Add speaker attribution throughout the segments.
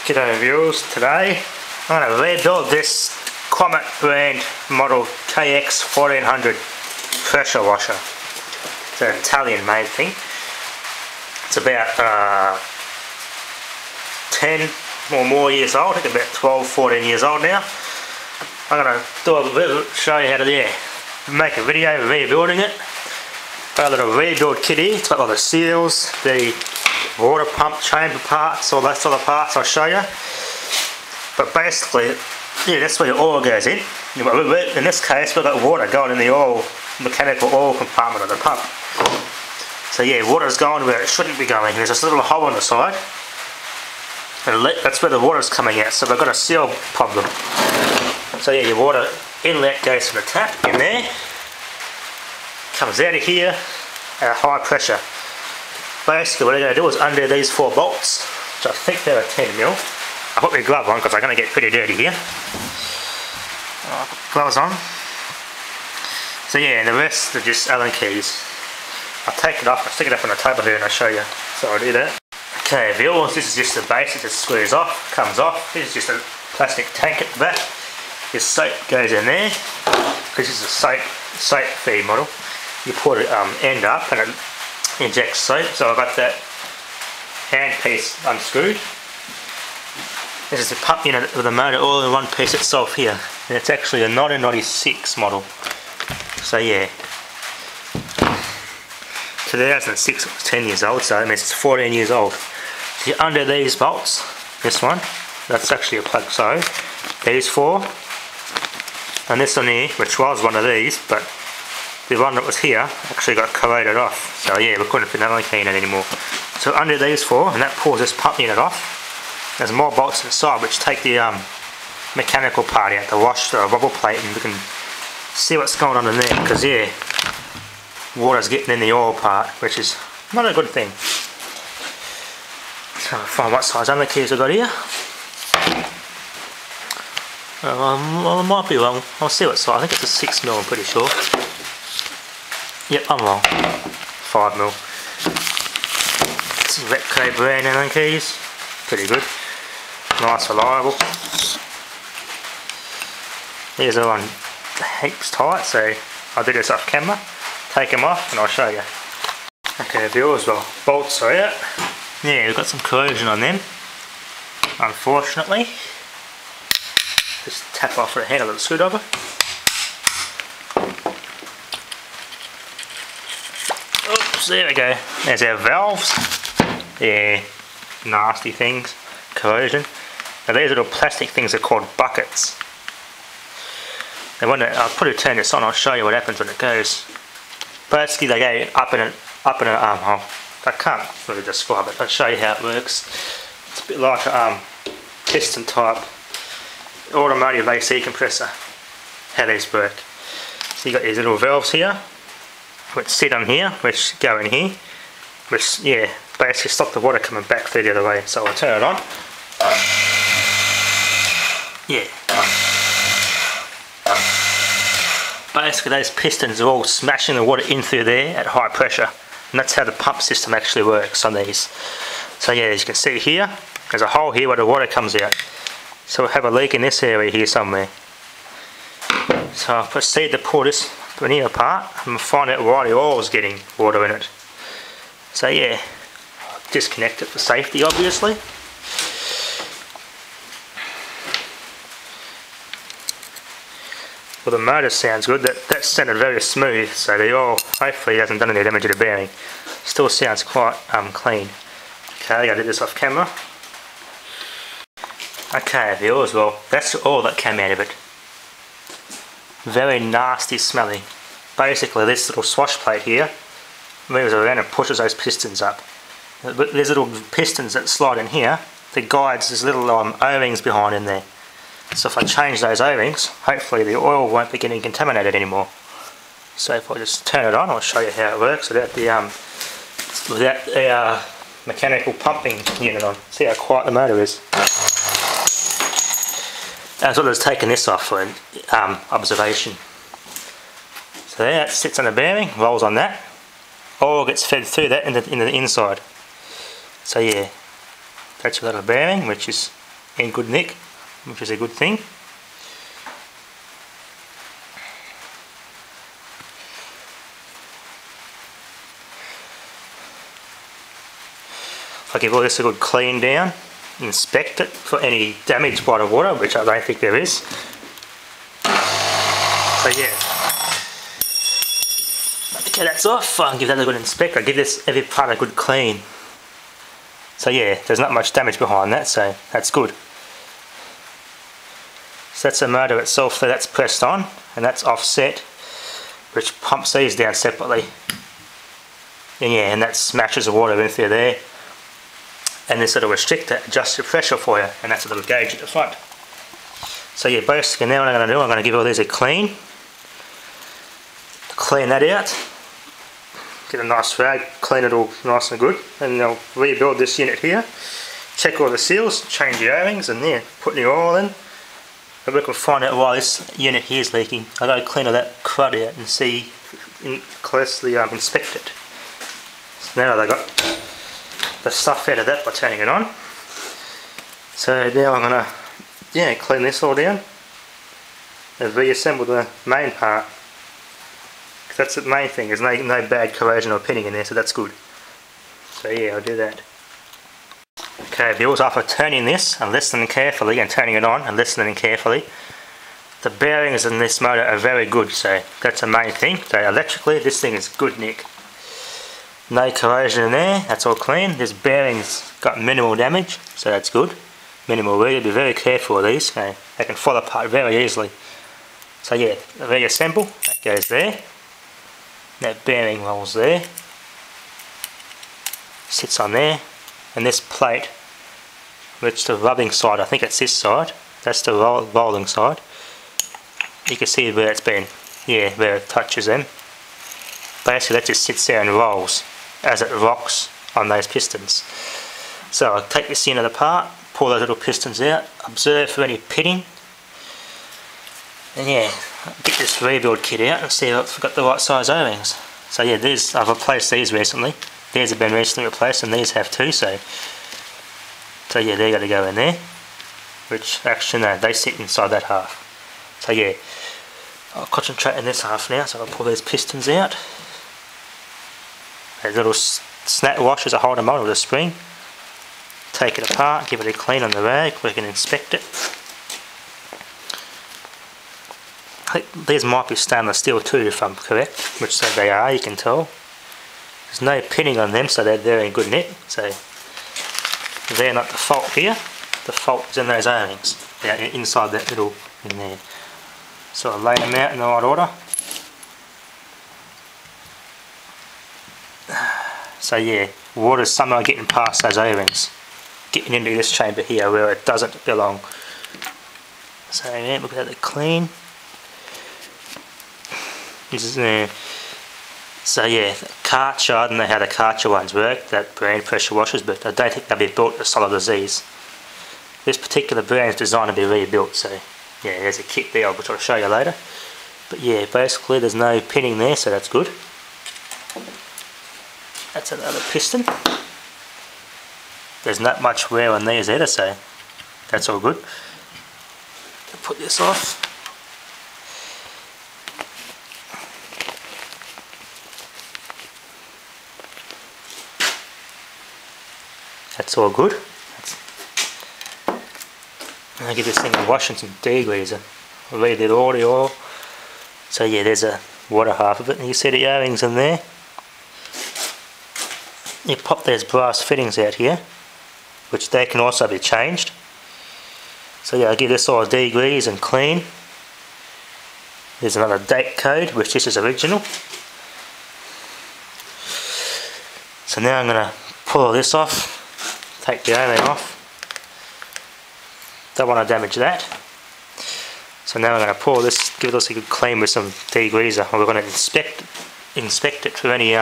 Speaker 1: G'day viewers, today I'm going to rebuild this Comet brand model KX 1400 pressure washer. It's an Italian made thing. It's about 10 or more years old, I think about 12-14 years old now. I'm going to show you how to make a video rebuilding it. Got a little rebuild kit here. It's got all the seals, the water pump chamber parts, all those sort of parts I'll show you. But basically, yeah, that's where your oil goes in. In this case, we've got water going in the oil, mechanical oil compartment of the pump. So yeah, water's going where it shouldn't be going. There's this little hole on the side, and that's where the water's coming out. So we've got a seal problem. So yeah, your water inlet goes from the tap in there, comes out of here at a high pressure. Basically what I'm going to do is undo these 4 bolts, which I think they're a 10mm. I put my glove on because I'm going to get pretty dirty here. Gloves on. So yeah, and the rest are just Allen keys. I'll take it off, I'll stick it up on the table here and I'll show you. So I'll do that. Okay viewers, this is just the base, it just screws off, comes off. This is just a plastic tank at the back. This soap goes in there. This is a soap feed model. You put it end up and it injects soap. So I've got that handpiece unscrewed. This is the pump unit with the motor all in one piece itself here. And it's actually a 1996 model. So yeah. 2006 it was 10 years old, so that means it's 14 years old. So you undo these bolts, this one, that's actually a plug, so these 4, and this one here, which was one of these, but the one that was here actually got corroded off. So yeah, we couldn't fit another key in it anymore. So undo these 4, and that pulls this pump unit off. There's more bolts inside which take the mechanical part out, the wash, the wobble plate, and we can see what's going on in there, because yeah, water's getting in the oil part, which is not a good thing. So I'll find what size under keys I've got here. Well, I might be wrong. I'll see what size. I think it's a 6mm, I'm pretty sure. Yep, I'm wrong. 5mm. This is Repco brand Allen keys. Pretty good. Nice, reliable. These are on heaps tight, so I'll do this off camera. Take them off and I'll show you. Okay viewers, well, bolts are out. Yeah, we've got some corrosion on them, unfortunately. Just tap off the handle of the screwdriver. Oops, there we go. There's our valves. Yeah, nasty things, corrosion. Now these little plastic things are called buckets. And when I'll put a turn this on, I'll show you what happens when it goes. Basically they go up in an armhole. I can't really describe it, I'll show you how it works. It's a bit like a piston type automotive AC compressor, how these work. So you got these little valves here, which sit on here, which go in here, which yeah, basically stop the water coming back through the other way. So I'll turn it on. Yeah. Basically those pistons are all smashing the water in through there at high pressure, and that's how the pump system actually works on these. So yeah, as you can see here, there's a hole here where the water comes out. So we'll have a leak in this area here somewhere. So I'll proceed to pull this veneer apart and find out why the oil is getting water in it. So yeah, disconnect it for safety obviously. Well, the motor sounds good, that sounded very smooth, so the oil hopefully hasn't done any damage to the bearing. Still sounds quite clean. Okay, I gotta do this off camera. Okay viewers, well that's all that came out of it. Very nasty smelling. Basically this little swash plate here moves around and pushes those pistons up. There's little pistons that slide in here, the guides, there's little O-rings behind in there. So if I change those O-rings, hopefully the oil won't be getting contaminated anymore. So if I just turn it on, I'll show you how it works without the mechanical pumping unit on. See how quiet the motor is. As well as taking this off for observation. So there, it sits on the bearing, rolls on that. Oil gets fed through that into the inside. So yeah, that's your little bearing, which is in good nick, which is a good thing. I give all this a good clean down, inspect it for any damage by the water, which I don't think there is. So yeah. Okay, that's off. I'll give that a good inspect. I'll give this every part a good clean. So yeah, there's not much damage behind that, so that's good. So that's the motor itself, so that's pressed on, and that's offset, which pumps these down separately. And yeah, and that smashes the water in through there. And this little restrictor adjusts the pressure for you, and that's a little gauge at the front. So yeah, basically now what I'm going to do, I'm going to give all these a clean. Clean that out. Get a nice rag, clean it all nice and good, and I'll rebuild this unit here. Check all the seals, change the O-rings, and yeah, put the oil in. And we can find out why this unit here is leaking. I've got to clean all that crud out and see, closely inspect it. So now they got the stuff out of that by turning it on. So now I'm going to clean this all down and reassemble the main part. That's the main thing, there's no bad corrosion or pinning in there, so that's good. So yeah, I'll do that. Okay, bills after turning this and listening carefully and turning it on and listening carefully, the bearings in this motor are very good, so that's the main thing. So electrically this thing is good nick. No corrosion in there, that's all clean. This bearing's got minimal damage, so that's good. Minimal wear, be very careful with these, okay? They can fall apart very easily. So yeah, reassemble, that goes there. That bearing rolls there, sits on there, and this plate, which the rubbing side, I think it's this side, that's the rolling side. You can see where it's been, yeah, where it touches them. Basically that just sits there and rolls as it rocks on those pistons. So I'll take this unit apart, pull those little pistons out, observe for any pitting, and yeah, get this rebuild kit out and see if I've got the right size O-rings. So yeah, I've replaced these recently. These have been recently replaced and these have too, so yeah, they're going to go in there. Which, actually no, they sit inside that half. So yeah, I'll concentrate on this half now, so I'll pull these pistons out. Those little snap washers are holding them on with a spring. Take it apart, give it a clean on the rag, we can inspect it. I think these might be stainless steel too, if I'm correct, which they are, you can tell. There's no pinning on them, so they're in good nick. So they're not the fault here. The fault is in those O-rings. They're inside that little in there. So I'll lay them out in the right order. So yeah, water's somehow getting past those O-rings, getting into this chamber here where it doesn't belong. So yeah, look at that clean. This is so yeah, Karcher, I don't know how the Karcher ones work, that brand pressure washers, but I don't think they'll be built as solid as these. This particular brand is designed to be rebuilt, so yeah, there's a kit there which I'll show you later. But yeah, basically there's no pinning there, so that's good. That's another piston. There's not much wear on these either, so that's all good. I'll put this off. That's all good. I'll give this thing a wash and some degreaser. I'll leave it all the oil. So yeah, there's a water half of it, and you see the O-rings in there. You pop those brass fittings out here, which they can also be changed. So yeah, I'll give this all a degrease and clean. There's another date code, which this is original. So now I'm going to pull all this off. Take the O-ring off. Don't want to damage that. So now I'm going to pull this, give it a good clean with some degreaser, and we're going to inspect it for any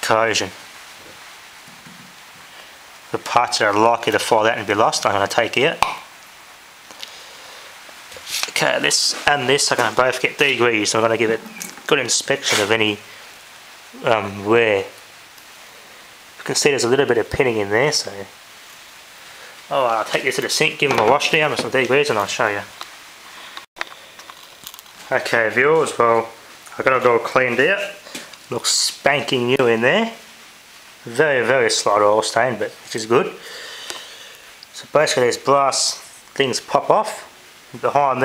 Speaker 1: corrosion. The parts that are likely to fall out and be lost, I'm going to take out. Okay, this and this are going to both get degreased, so I'm going to give it good inspection of any wear. You can see there's a little bit of pinning in there, so I'll take this to the sink, give them a wash down with some deep grease and I'll show you. Okay viewers, well I've got it all cleaned out. Looks spanking new in there. Very, very slight oil stain, but which is good. So basically these brass things pop off. Behind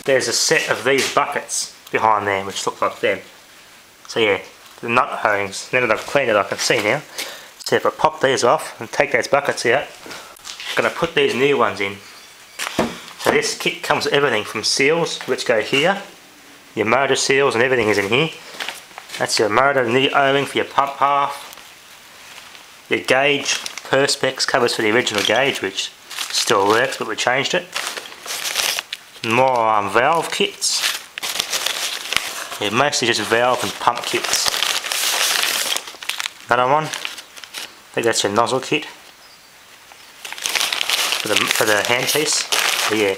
Speaker 1: there's a set of these buckets behind there which look like them. So yeah, the nut O-rings, now that I've cleaned it I can see now. So if I pop these off and take those buckets out, I'm going to put these new ones in. So this kit comes with everything from seals which go here, your motor seals and everything is in here. That's your motor, new O-ring for your pump half. Your gauge, perspex covers for the original gauge which still works but we changed it. More valve kits. Yeah, mostly just valve and pump kits. Another one. I think that's your nozzle kit for the handpiece. So yeah.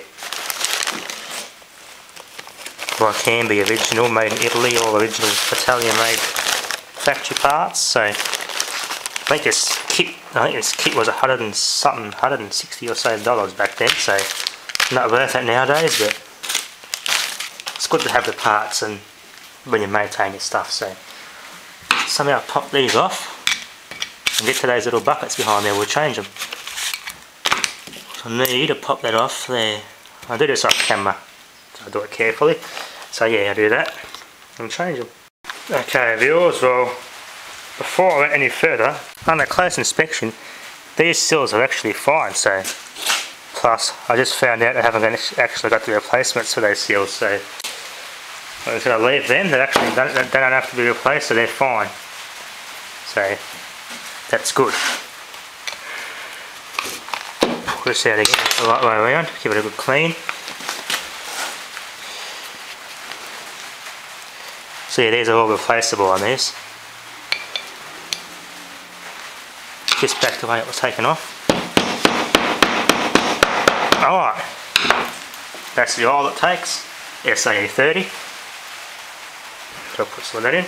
Speaker 1: Well, it can be original, made in Italy, all original Italian made factory parts. So I think this kit was 100 and something, 160 or so dollars back then, so not worth it nowadays, but it's good to have the parts and when you maintain your stuff. So somehow pop these off and get to those little buckets behind there, we'll change them. So I need to pop that off there. I do this off camera, so I do it carefully. So yeah, I do that and change them. Okay viewers, well before I went any further, under close inspection, these seals are actually fine. So plus I just found out I haven't actually got the replacements for those seals, so I'm just going to leave them. They actually don't have to be replaced, so they're fine. So that's good. Pull this out again the right way around, give it a good clean. So yeah, these are all replaceable on these. Just back the way it was taken off. Alright, that's the oil it takes, SAE 30. So I'll put some of that in.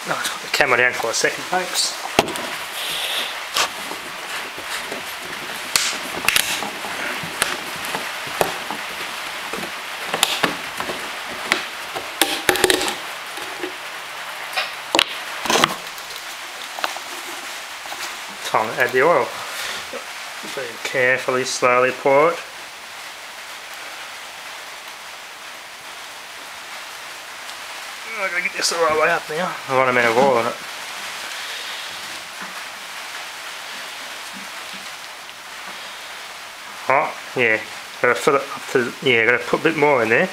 Speaker 1: Let's put the camera down for a second folks. Time to add the oil. So carefully, slowly pour it. I've got to get this the right way up now. I want a minute of oil on it. Oh, yeah. Gotta fill it up to, yeah, gotta put a bit more in there.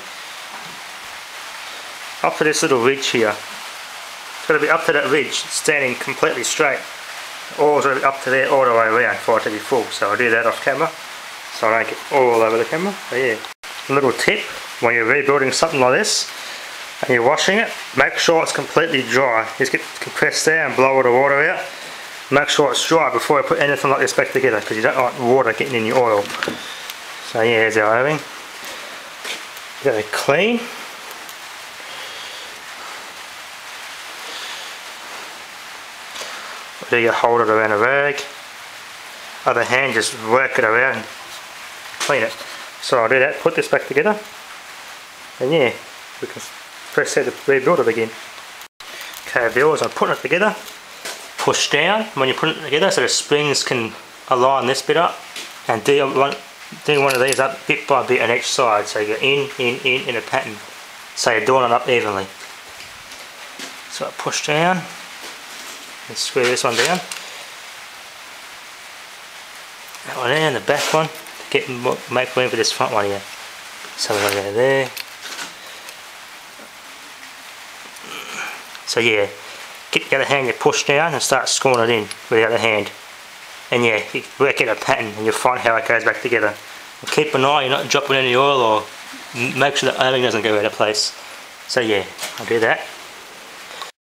Speaker 1: Up to this little ridge here. It's gotta be up to that ridge, standing completely straight. Oil's gotta be up to there all the way around for it to be full. So I'll do that off camera, so I don't get all over the camera. But yeah. A little tip, when you're rebuilding something like this, and you're washing it, make sure it's completely dry. Just press there and blow all the water out. Make sure it's dry before you put anything like this back together, because you don't want water getting in your oil. So yeah, here's our O-ring. Get it clean. Do you hold it around a rag? Other hand, just work it around and clean it. So I'll do that, put this back together, and yeah, we can press there to rebuild it again. Okay viewers, I'm putting it together. Push down when you're putting it together so the springs can align this bit up, and do one of these up bit by bit on each side, so you go in a pattern, so you're doing it up evenly. So I push down and screw this one down. That one there and the back one, make room for this front one here. So we're going to go there. So yeah, get the other hand, you push down and start screwing it in with the other hand. And yeah, you work out a pattern and you'll find how it goes back together. And keep an eye, you're not dropping any oil, or make sure the O-ring doesn't go out of place. So yeah, I'll do that.